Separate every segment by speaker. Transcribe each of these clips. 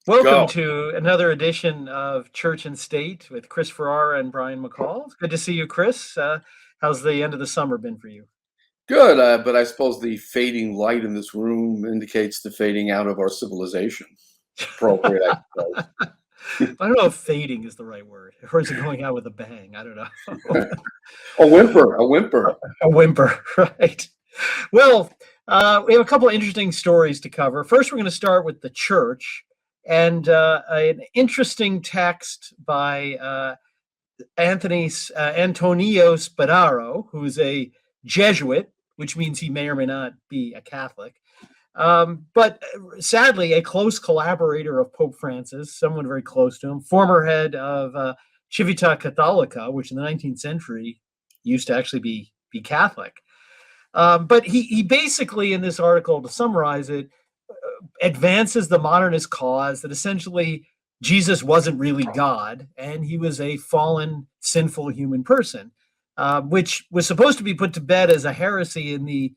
Speaker 1: Welcome
Speaker 2: Go.
Speaker 1: to another edition of Church and State with Chris Farrar and Brian McCall. It's good to see you, Chris. How's the end of the summer been for you?
Speaker 2: Good, but I suppose the fading light in this room indicates the fading out of our civilization. Appropriate, I suppose.
Speaker 1: I don't know if fading is the right word, or is it going out with a bang? I don't know.
Speaker 2: A whimper, a whimper.
Speaker 1: A whimper, right? Well, we have a couple of interesting stories to cover. First, we're going to start with the church and an interesting text by Antonio Spadaro, who is a Jesuit, which means he may or may not be a Catholic. But sadly, a close collaborator of Pope Francis, someone very close to him, former head of Civita Cattolica, which in the 19th century used to actually be Catholic. But he basically, in this article, to summarize it, advances the modernist cause that essentially Jesus wasn't really God, and he was a fallen, sinful human person, which was supposed to be put to bed as a heresy in the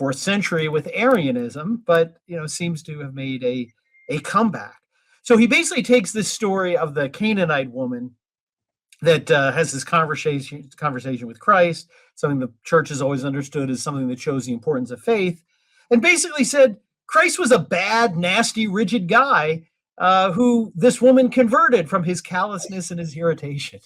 Speaker 1: 4th century with Arianism, but seems to have made a comeback. So he basically takes this story of the Canaanite woman that has this conversation with Christ, something the church has always understood as something that shows the importance of faith, and basically said Christ was a bad, nasty, rigid guy who this woman converted from his callousness and his irritation.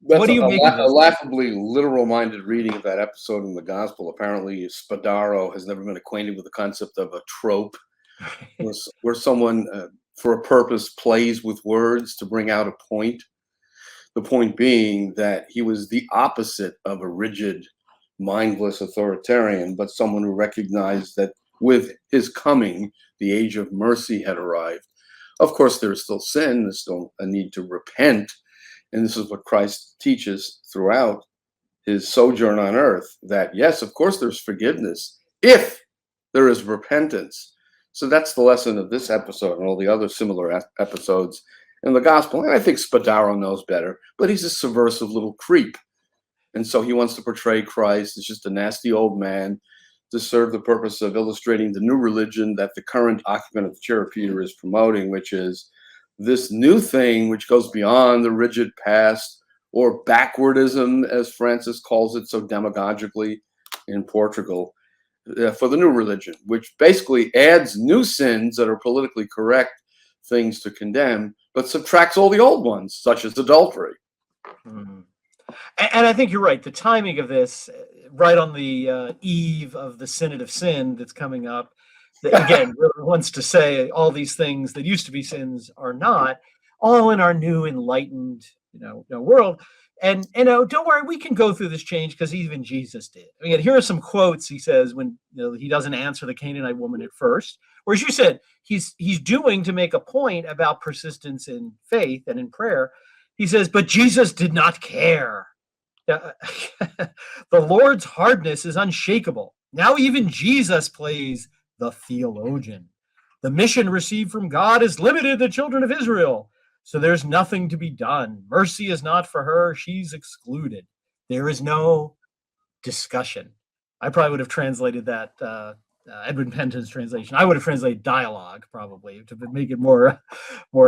Speaker 1: What
Speaker 2: That's
Speaker 1: do you make of
Speaker 2: a
Speaker 1: this?
Speaker 2: laughably literal-minded reading of that episode in the Gospel. Apparently, Spadaro has never been acquainted with the concept of a trope, where someone, for a purpose, plays with words to bring out a point. The point being that he was the opposite of a rigid, mindless authoritarian, but someone who recognized that with his coming, the age of mercy had arrived. Of course, there's still sin, there's still a need to repent, and this is what Christ teaches throughout his sojourn on earth, that yes, of course, there's forgiveness if there is repentance. So that's the lesson of this episode and all the other similar episodes in the gospel. And I think Spadaro knows better, but he's a subversive little creep. And so he wants to portray Christ as just a nasty old man to serve the purpose of illustrating the new religion that the current occupant of the chair of Peter is promoting, which is this new thing which goes beyond the rigid past, or backwardism, as Francis calls it so demagogically in Portugal, for the new religion, which basically adds new sins that are politically correct things to condemn, but subtracts all the old ones, such as adultery.
Speaker 1: Mm-hmm. And I think you're right. The timing of this, right on the eve of the Synod of Sin that's coming up, that, again, really wants to say all these things that used to be sins are not, all in our new enlightened, world. And don't worry, we can go through this change because even Jesus did. I mean, here are some quotes he says when he doesn't answer the Canaanite woman at first, or as you said, he's doing to make a point about persistence in faith and in prayer. He says, but Jesus did not care. The Lord's hardness is unshakable. Now even Jesus plays the theologian. The mission received from God is limited to the children of Israel. So there's nothing to be done. Mercy is not for her. She's excluded. There is no discussion. I probably would have translated that Edwin Penton's translation. I would have translated dialogue probably to make it more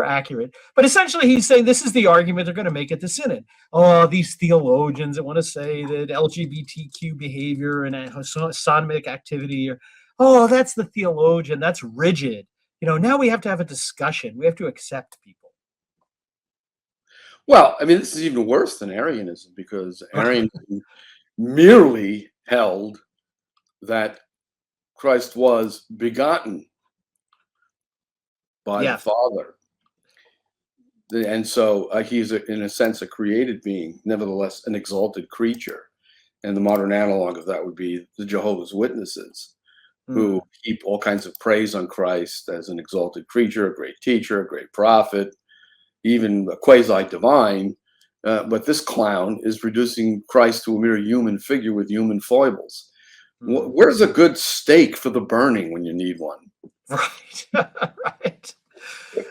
Speaker 1: accurate. But essentially, he's saying this is the argument they're going to make at the Synod. Oh, these theologians that want to say that LGBTQ behavior and sodomitic activity, that's the theologian. That's rigid. Now we have to have a discussion. We have to accept people.
Speaker 2: Well, I mean, this is even worse than Arianism, because Arianism merely held that Christ was begotten by the Father. And so he's, in a sense, a created being, nevertheless, an exalted creature. And the modern analog of that would be the Jehovah's Witnesses, who heap all kinds of praise on Christ as an exalted creature, a great teacher, a great prophet, even a quasi-divine. But this clown is reducing Christ to a mere human figure with human foibles. Where's a good steak for the burning when you need one?
Speaker 1: Right, right.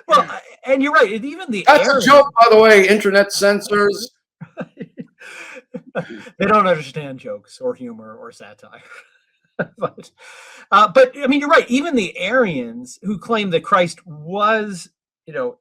Speaker 1: Well, and you're right. Even
Speaker 2: that's a joke, by the way, internet censors.
Speaker 1: They don't understand jokes or humor or satire. But I mean, you're right. Even the Arians who claimed that Christ was,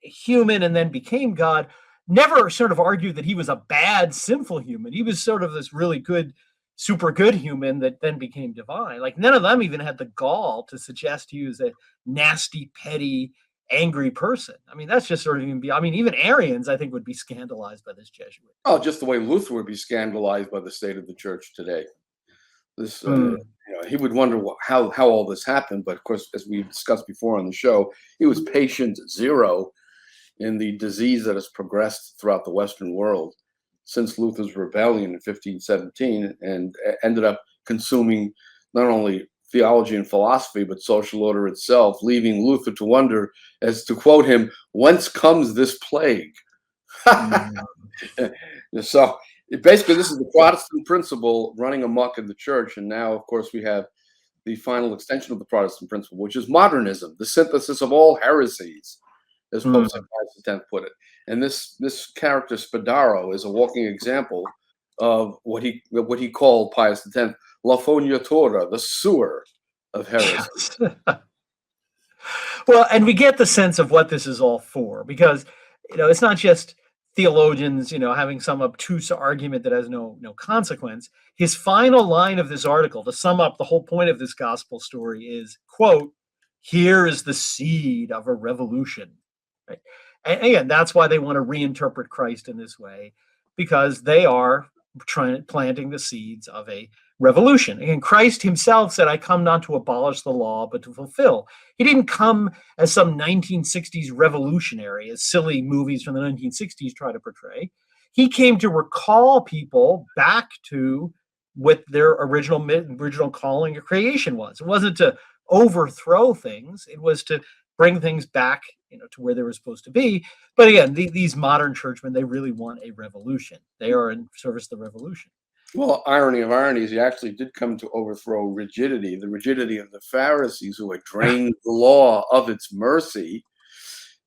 Speaker 1: human and then became God, never sort of argued that he was a bad, sinful human. He was sort of this really good, super good human that then became divine. Like none of them even had the gall to suggest he was a nasty, petty, angry person. I mean, that's just sort of even Arians, I think, would be scandalized by this Jesuit.
Speaker 2: Oh, just the way Luther would be scandalized by the state of the church today. This, he would wonder how all this happened. But of course, as we discussed before on the show, he was patient zero in the disease that has progressed throughout the Western world since Luther's rebellion in 1517, and ended up consuming not only theology and philosophy, but social order itself, leaving Luther to wonder, as to quote him, "Whence comes this plague?" So basically, this is the Protestant principle running amok in the church. And now, of course, we have the final extension of the Protestant principle, which is modernism, the synthesis of all heresies, as Pope St. Pius X put it. And this character Spadaro is a walking example of what he called, Pius X, la fognatura, the sewer of heresy.
Speaker 1: Yes. Well, and we get the sense of what this is all for, because it's not just theologians, having some obtuse argument that has no consequence. His final line of this article, to sum up the whole point of this gospel story, is, quote, "Here is the seed of a revolution." Right? And again, that's why they want to reinterpret Christ in this way, because they are planting the seeds of a revolution. And Christ himself said, "I come not to abolish the law, but to fulfill." He didn't come as some 1960s revolutionary, as silly movies from the 1960s try to portray. He came to recall people back to what their original calling of creation was. It wasn't to overthrow things. It was to bring things back, to where they were supposed to be. But again, these modern churchmen, they really want a revolution. They are in service of the revolution.
Speaker 2: Well, irony of ironies, he actually did come to overthrow rigidity, the rigidity of the Pharisees, who had drained the law of its mercy.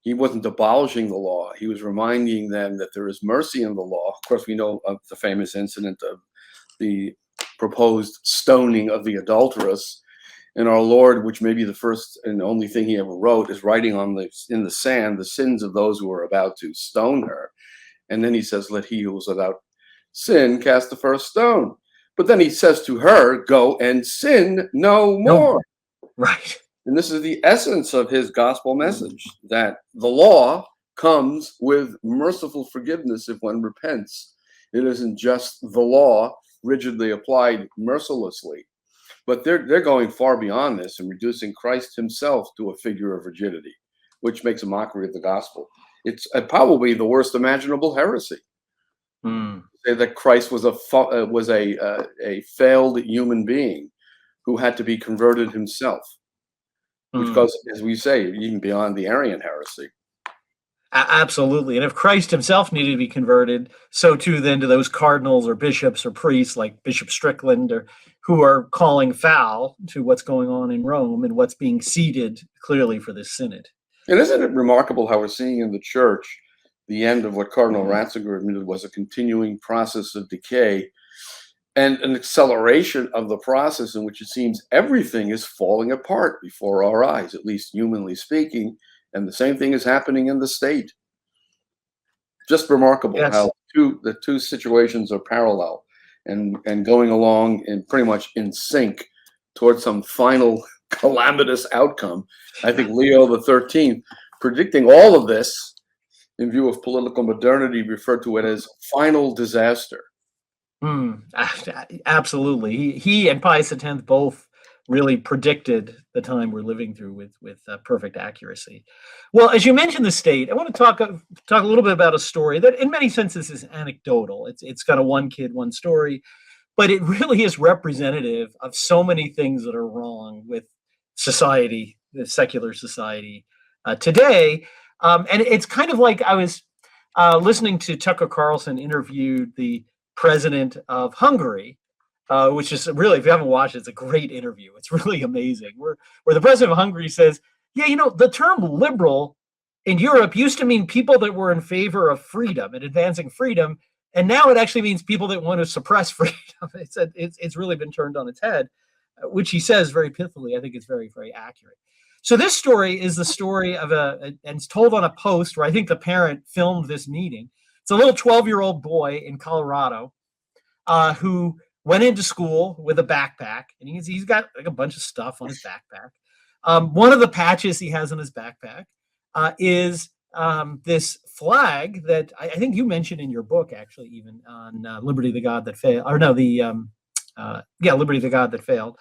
Speaker 2: He wasn't abolishing the law. He was reminding them that there is mercy in the law. Of course, we know of the famous incident of the proposed stoning of the adulteress. And our Lord, which may be the first and only thing he ever wrote, is writing in the sand the sins of those who are about to stone her. And then he says, "Let he who is without sin cast the first stone." But then he says to her, "Go and sin no more."
Speaker 1: Right.
Speaker 2: And this is the essence of his gospel message, that the law comes with merciful forgiveness if one repents. It isn't just the law rigidly applied mercilessly. But they're going far beyond this and reducing Christ himself to a figure of rigidity, which makes a mockery of the gospel. It's probably the worst imaginable heresy. Say that Christ was a failed human being who had to be converted himself, which goes, as we say, even beyond the Arian heresy.
Speaker 1: Absolutely. And if Christ himself needed to be converted, so too then do those cardinals or bishops or priests like Bishop Strickland, or who are calling foul to what's going on in Rome and what's being seeded clearly for this synod.
Speaker 2: And isn't it remarkable how we're seeing in the church the end of what Cardinal Ratzinger admitted was a continuing process of decay, and an acceleration of the process in which it seems everything is falling apart before our eyes, at least humanly speaking. And the same thing is happening in the state. Just remarkable how the two situations are parallel and going along in pretty much in sync towards some final calamitous outcome. I think Leo XIII, predicting all of this in view of political modernity, referred to it as final disaster.
Speaker 1: Absolutely. He and Pius X both really predicted the time we're living through with perfect accuracy. Well, as you mentioned the state, I want to talk a little bit about a story that in many senses is anecdotal. It's got a one kid, one story, but it really is representative of so many things that are wrong with society, the secular society today. And it's kind of like I was listening to Tucker Carlson interviewed the president of Hungary, which is really, if you haven't watched it, it's a great interview. It's really amazing. Where the president of Hungary says, yeah, the term liberal in Europe used to mean people that were in favor of freedom and advancing freedom. And now it actually means people that want to suppress freedom. It's really been turned on its head. which he says very pithily. I think it's very, very accurate. So this story is the story of and it's told on a post where I think the parent filmed this meeting. It's a little 12-year-old boy in Colorado who went into school with a backpack, and he's got like a bunch of stuff on his backpack. One of the patches he has on his backpack is this flag that I think you mentioned in your book, actually, even on Liberty, the God That Failed, or no, Liberty, the God That Failed,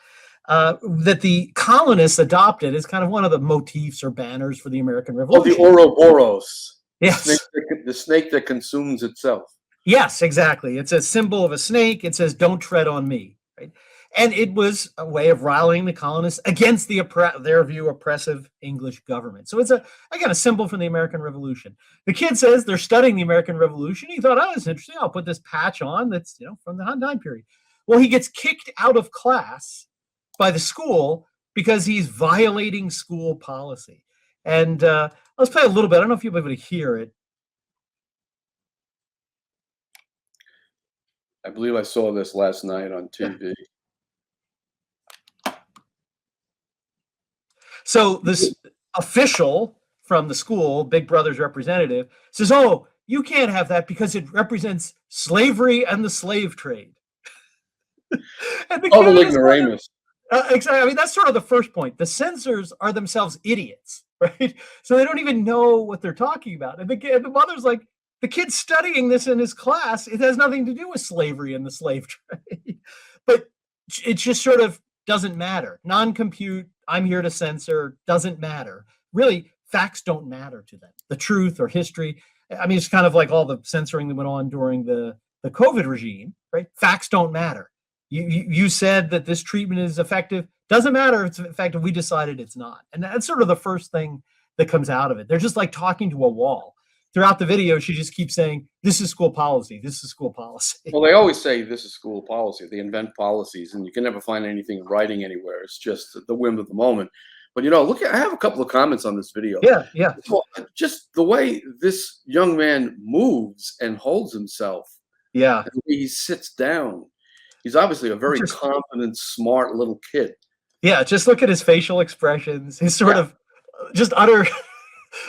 Speaker 1: that the colonists adopted as kind of one of the motifs or banners for the American Revolution.
Speaker 2: Oh, the Ouroboros.
Speaker 1: Yes.
Speaker 2: The snake that consumes itself.
Speaker 1: Yes, exactly. It's a symbol of a snake. It says, "Don't tread on me." Right? And it was a way of rallying the colonists against their view oppressive English government. So it's again a symbol from the American Revolution. The kid says they're studying the American Revolution. He thought, "Oh, that's interesting. I'll put this patch on that's from the time period." Well, he gets kicked out of class by the school because he's violating school policy. And let's play a little bit. I don't know if you'll be able to hear it.
Speaker 2: I believe I saw this last night on TV.
Speaker 1: So this official from the school, Big Brother's representative, says, "Oh, you can't have that because it represents slavery and the slave trade." And the
Speaker 2: ignoramus.
Speaker 1: Exactly. I mean, that's sort of the first point. The censors are themselves idiots, right? So they don't even know what they're talking about. And the mother's like, the kid's studying this in his class. It has nothing to do with slavery and the slave trade. But it just sort of doesn't matter. Non-compute, I'm here to censor, doesn't matter. Really, facts don't matter to them. The truth or history. I mean, it's kind of like all the censoring that went on during the COVID regime, right? Facts don't matter. You said that this treatment is effective. Doesn't matter if it's effective. We decided it's not. And that's sort of the first thing that comes out of it. They're just like talking to a wall. Throughout the video, she just keeps saying, "This is school policy. This is school policy."
Speaker 2: Well, they always say this is school policy. They invent policies, and you can never find anything in writing anywhere. It's just the whim of the moment. But look, I have a couple of comments on this video.
Speaker 1: Yeah.
Speaker 2: Well, just the way this young man moves and holds himself.
Speaker 1: Yeah.
Speaker 2: And the way he sits down. He's obviously a very confident, smart little kid.
Speaker 1: Yeah, just look at his facial expressions. His sort of just utter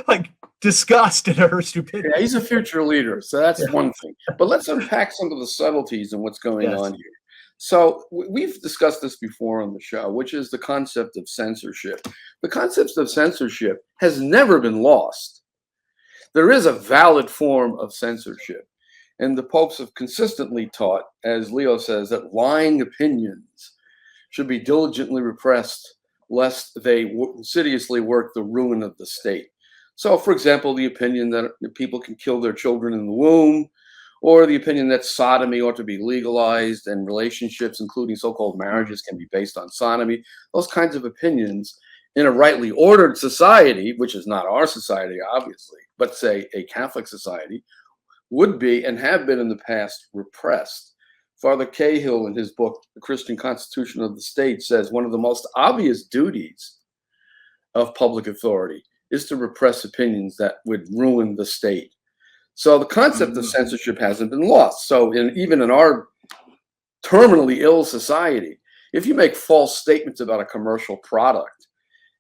Speaker 1: like disgust at her stupidity.
Speaker 2: Yeah, he's a future leader, so that's one thing. But let's unpack some of the subtleties and what's going on here. So we've discussed this before on the show, which is the concept of censorship. The concept of censorship has never been lost. There is a valid form of censorship. And the popes have consistently taught, as Leo says, that lying opinions should be diligently repressed, lest they insidiously work the ruin of the state. So, for example, the opinion that people can kill their children in the womb, or the opinion that sodomy ought to be legalized and relationships, including so-called marriages, can be based on sodomy. Those kinds of opinions in a rightly ordered society, which is not our society, obviously, but say a Catholic society, would be and have been in the past repressed. Father Cahill, in his book, The Christian Constitution of the State, says one of the most obvious duties of public authority is to repress opinions that would ruin the state. So the concept of censorship hasn't been lost. So even in our terminally ill society, if you make false statements about a commercial product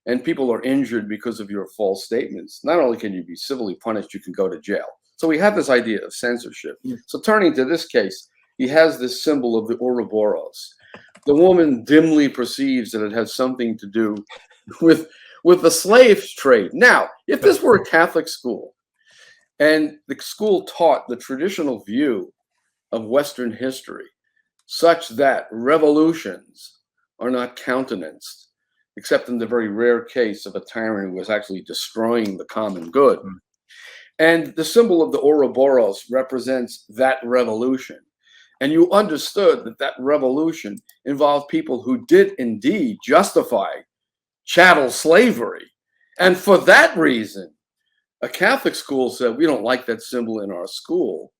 Speaker 2: and people are injured because of your false statements, not only can you be civilly punished, you can go to jail. So we have this idea of censorship. So turning to this case, he has this symbol of the Ouroboros. The woman dimly perceives that it has something to do with the slave trade. Now, if this were a Catholic school and the school taught the traditional view of Western history, such that revolutions are not countenanced, except in the very rare case of a tyrant who was actually destroying the common good, and the symbol of the Ouroboros represents that revolution. And you understood that that revolution involved people who did indeed justify chattel slavery. And for that reason, a Catholic school said, we don't like that symbol in our school.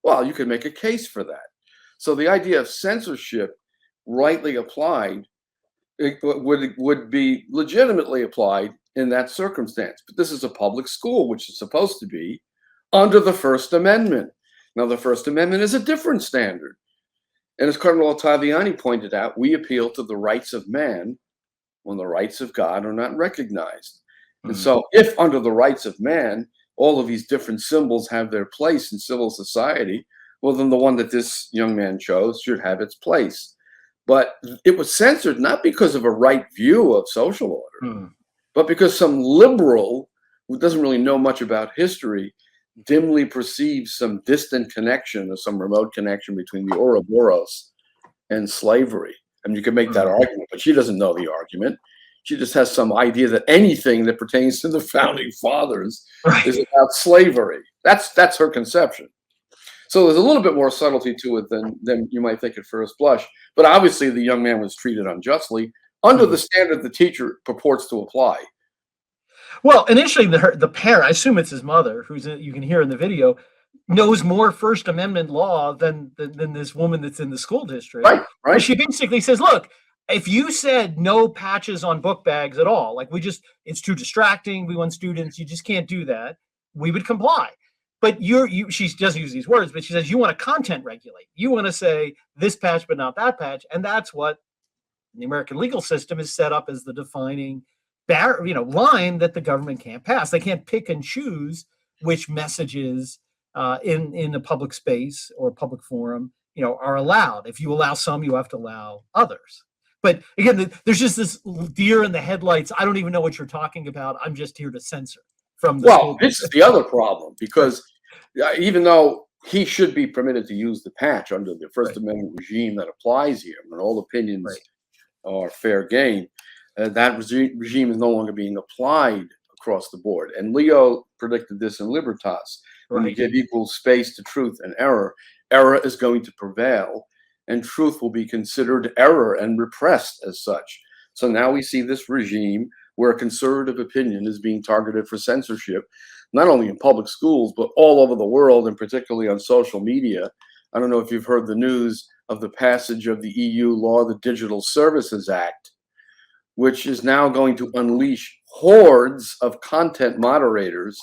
Speaker 2: Well, you could make a case for that. So the idea of censorship, rightly applied, it would be legitimately applied in that circumstance. But this is a public school, which is supposed to be under the First Amendment. Now, the First Amendment is a different standard. And as Cardinal Ottaviani pointed out, we appeal to the rights of man when the rights of God are not recognized. And so if under the rights of man, all of these different symbols have their place in civil society, well, then the one that this young man chose should have its place. But it was censored not because of a right view of social order, but because some liberal who doesn't really know much about history dimly perceives some distant connection or some remote connection between the Ouroboros and slavery. I mean, you can make that argument, but she doesn't know the argument. She just has some idea that anything that pertains to the founding fathers is about slavery. That's her conception. So there's a little bit more subtlety to it than you might think at first blush. But obviously, the young man was treated unjustly under the standard the teacher purports to apply.
Speaker 1: Well, initially, the parent, I assume it's his mother, you can hear in the video, knows more First Amendment law than this woman that's in the school district.
Speaker 2: Right.
Speaker 1: But she basically says, look, if you said no patches on book bags at all, like it's too distracting, we want students, you just can't do that, we would comply. But she doesn't use these words, but she says you want to content regulate. You want to say this patch, but not that patch. And that's what the American legal system is set up as the defining line that the government can't pass. They can't pick and choose which messages in a public space or public forum, are allowed. If you allow some, you have to allow others. But again, there's just this deer in the headlights. I don't even know what you're talking about. I'm just here to censor from the
Speaker 2: Well, this is the other problem, because even though he should be permitted to use the patch under the First Amendment regime that applies here, and all opinions are fair game, that regime is no longer being applied across the board. And Leo predicted this in Libertas. When you give equal space to truth and error, error is going to prevail, and truth will be considered error and repressed as such. So now we see this regime where conservative opinion is being targeted for censorship, not only in public schools, but all over the world, and particularly on social media. I don't know if you've heard the news of the passage of the EU law, the Digital Services Act, which is now going to unleash hordes of content moderators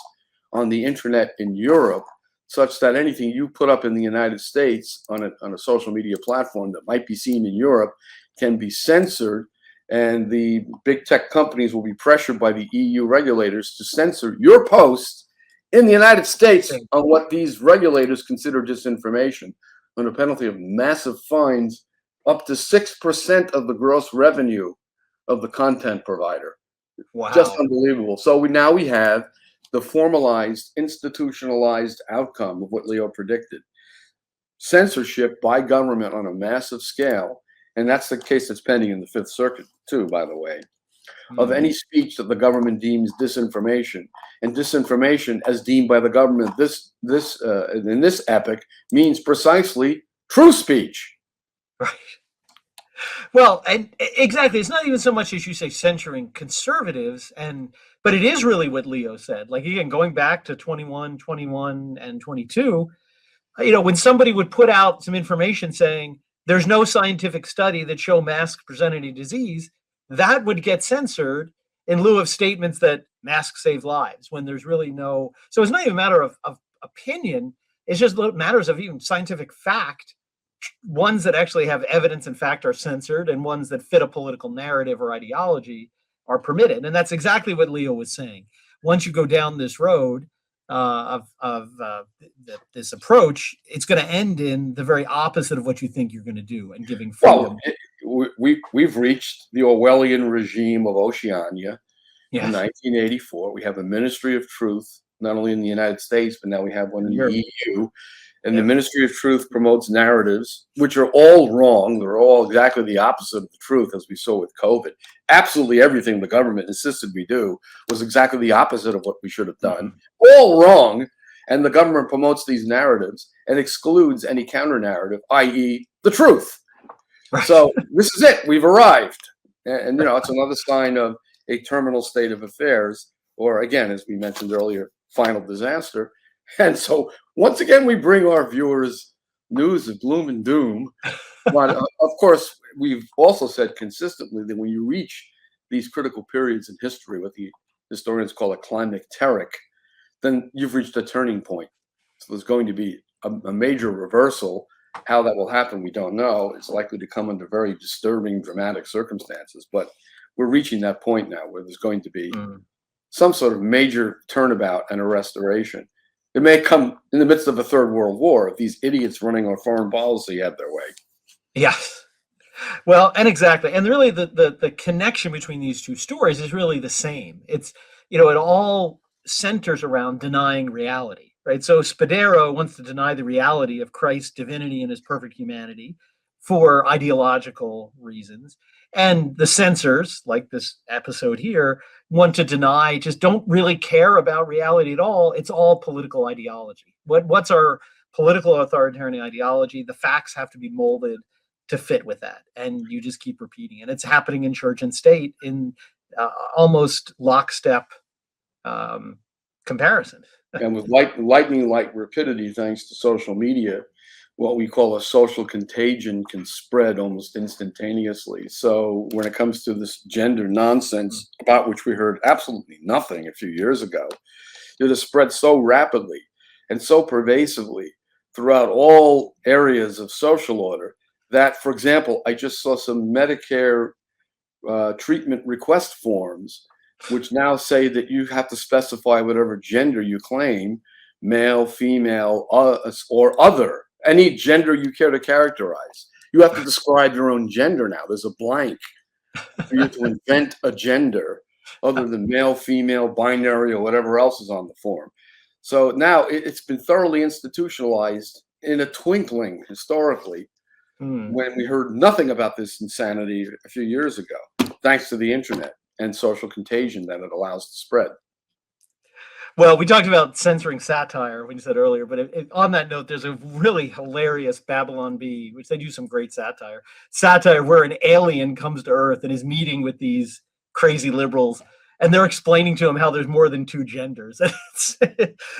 Speaker 2: on the internet in Europe, such that anything you put up in the United States on a social media platform that might be seen in Europe can be censored, and the big tech companies will be pressured by the EU regulators to censor your post in the United States on what these regulators consider disinformation, under penalty of massive fines up to 6% of the gross revenue of the content provider.
Speaker 1: Wow.
Speaker 2: Just unbelievable. So now we have the formalized, institutionalized outcome of what Leo predicted. Censorship by government on a massive scale, and that's the case that's pending in the Fifth Circuit too, by the way, of any speech that the government deems disinformation. And disinformation, as deemed by the government in this epoch, means precisely true speech.
Speaker 1: Right. Well, and exactly, it's not even so much as you say censoring conservatives, but it is really what Leo said. Like, again, going back to 21, and 22, when somebody would put out some information saying there's no scientific study that show masks present any disease, that would get censored in lieu of statements that masks save lives, when there's really no. So it's not even a matter of opinion. It's just matters of even scientific fact. Ones that actually have evidence and fact are censored, and ones that fit a political narrative or ideology are permitted. And that's exactly what Leo was saying. Once you go down this road of this approach, it's going to end in the very opposite of what you think you're going to do, and giving freedom.
Speaker 2: Well, we've reached the Orwellian regime of Oceania in 1984. We have a Ministry of Truth, not only in the United States, but now we have one in the EU. And the Ministry of Truth promotes narratives which are all wrong. They're all exactly the opposite of the truth, as we saw with COVID. Absolutely everything the government insisted we do was exactly the opposite of what we should have done. All wrong. And the government promotes these narratives and excludes any counter narrative, i.e. the truth. Right. So this is it. We've arrived. And it's another sign of a terminal state of affairs, or again, as we mentioned earlier, final disaster. And so once again, we bring our viewers news of gloom and doom. But of course, we've also said consistently that when you reach these critical periods in history, what the historians call a climacteric, then you've reached a turning point. So there's going to be a major reversal. How that will happen, we don't know. It's likely to come under very disturbing, dramatic circumstances. But we're reaching that point now where there's going to be some sort of major turnabout and a restoration. It may come in the midst of a third world war if these idiots running our foreign policy have their way.
Speaker 1: Yes. Well, and exactly. And really the connection between these two stories is really the same. It's, it all centers around denying reality, right? So Spadero wants to deny the reality of Christ's divinity and his perfect humanity for ideological reasons. And the censors, like this episode here, want to deny, just don't really care about reality at all. It's all political ideology. What's our political authoritarian ideology? The facts have to be molded to fit with that, and you just keep repeating it. It's happening in church and state in almost lockstep comparison.
Speaker 2: And with lightning-like rapidity, thanks to social media, what we call a social contagion can spread almost instantaneously. So when it comes to this gender nonsense, about which we heard absolutely nothing a few years ago, it has spread so rapidly and so pervasively throughout all areas of social order that, for example, I just saw some Medicare treatment request forms, which now say that you have to specify whatever gender you claim, male, female, or other, any gender you care to characterize. You have to describe your own gender now. There's a blank for you to invent a gender other than male, female, binary, or whatever else is on the form. So now it's been thoroughly institutionalized in a twinkling historically, when we heard nothing about this insanity a few years ago, thanks to the internet and social contagion that it allows to spread.
Speaker 1: Well, we talked about censoring satire when you said earlier, but on that note, there's a really hilarious Babylon Bee, which they do some great satire where an alien comes to Earth and is meeting with these crazy liberals, and they're explaining to him how there's more than two genders.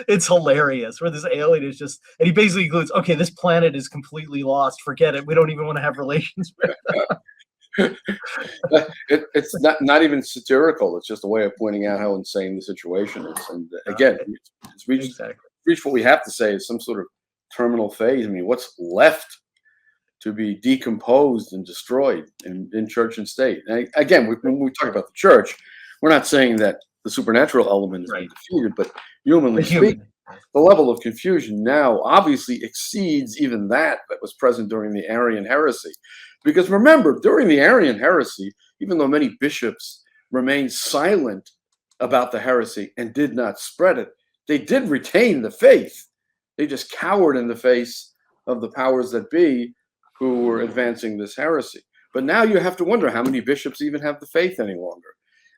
Speaker 1: It's hilarious, where this alien is just, and he basically concludes, okay, this planet is completely lost. Forget it. We don't even want to have relations with them.
Speaker 2: It's not even satirical. It's just a way of pointing out how insane the situation is. And again, it's reached what we have to say is some sort of terminal phase. I mean, what's left to be decomposed and destroyed in church and state? And again, when we talk about the church, we're not saying that the supernatural element is being defeated, but humanly speaking, the level of confusion now obviously exceeds even that was present during the Arian heresy. Because remember, during the Arian heresy, even though many bishops remained silent about the heresy and did not spread it, they did retain the faith. They just cowered in the face of the powers that be who were advancing this heresy. But now you have to wonder how many bishops even have the faith any longer.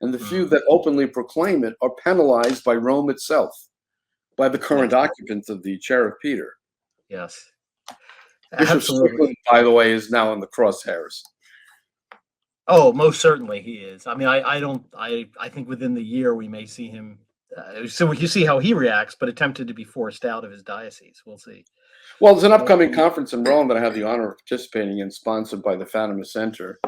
Speaker 2: And the few that openly proclaim it are penalized by Rome itself, by the current occupants of the chair of Peter.
Speaker 1: Yes.
Speaker 2: Bishop Strickland, by the way, is now in the crosshairs.
Speaker 1: Oh, most certainly he is. I mean, I think within the year we may see him. So we can see how he reacts, but attempted to be forced out of his diocese. We'll see.
Speaker 2: Well, there's an upcoming conference in Rome that I have the honor of participating in, sponsored by the Fatima Center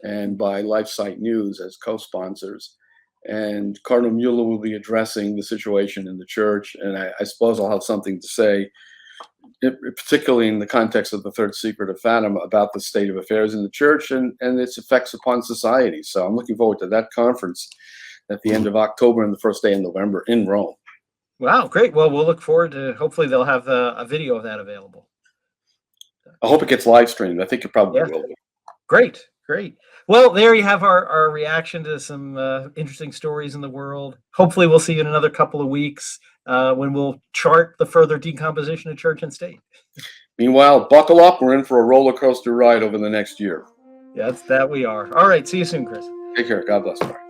Speaker 2: and by LifeSite News as co-sponsors. And Cardinal Mueller will be addressing the situation in the church, and I suppose I'll have something to say, particularly in the context of the third secret of Fatima, about the state of affairs in the church and its effects upon society. So I'm looking forward to that conference at the end of October and the first day in November in Rome.
Speaker 1: Wow, great. Well, we'll look forward to, hopefully they'll have a video of that available.
Speaker 2: I hope it gets live streamed. I think it probably will be.
Speaker 1: Great. Well, there you have our reaction to some interesting stories in the world. Hopefully we'll see you in another couple of weeks when we'll chart the further decomposition of church and state.
Speaker 2: Meanwhile, buckle up. We're in for a roller coaster ride over the next year.
Speaker 1: Yes, that we are. All right. See you soon, Chris.
Speaker 2: Take care. God bless. Bye.